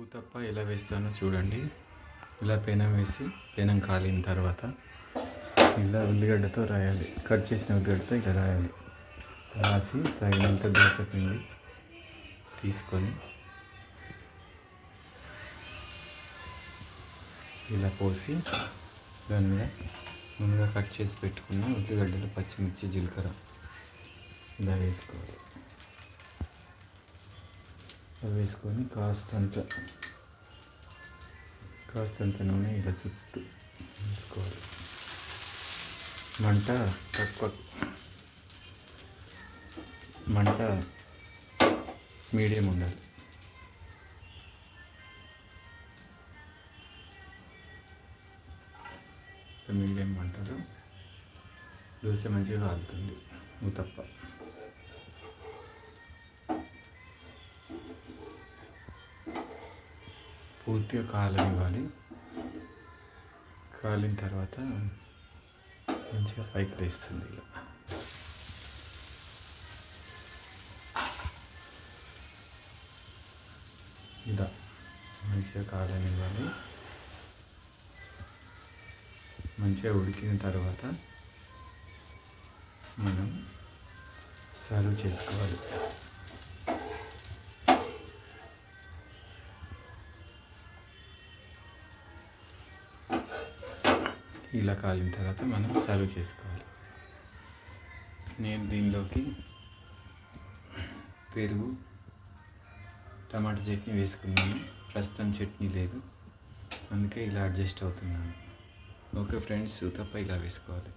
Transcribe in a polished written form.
ఊతప్ప ఎలా వేస్తానో చూడండి. ఇలా పెనం వేసి పెనం కాలిన తర్వాత ఇలా ఉల్లిగడ్డతో రాయాలి. కట్ చేసిన ఉల్లిగడ్డతో ఇలా రాయాలి. రాసి తగినంత దోశ పిండి తీసుకొని ఇలా పోసి దాని మీద ముందుగా కట్ చేసి పెట్టుకున్న ఉల్లిగడ్డలు, పచ్చిమిర్చి, జీలకర్ర ఇలా వేసుకోవాలి. అవి వేసుకొని కాస్తంత నూనె ఇలా చుట్టూ వేసుకోవాలి. మంట మీడియం ఉండాలి. మీడియం మంటలో దోశ మంచిగా కాలుతుంది. ఊతప్ప పూర్తిగా కాలనివ్వాలి. కాలిన తర్వాత మంచిగా పైకి లేస్తుంది. ఇలా మంచిగా కాలనివ్వాలి. మంచిగా ఉడికిన తర్వాత మనం సర్వ్ చేసుకోవాలి. ఇలా కాలిన తర్వాత మనం సర్వ్ చేసుకోవాలి. నేను దీనిలోకి పెరుగు, టమాటా చట్నీ వేసుకున్నాను. ప్రస్తుతం చట్నీ లేదు, అందుకే ఇలా అడ్జస్ట్ అవుతున్నాను. ఓకే ఫ్రెండ్స్, ఊతప్ప ఇలా వేసుకోవాలి.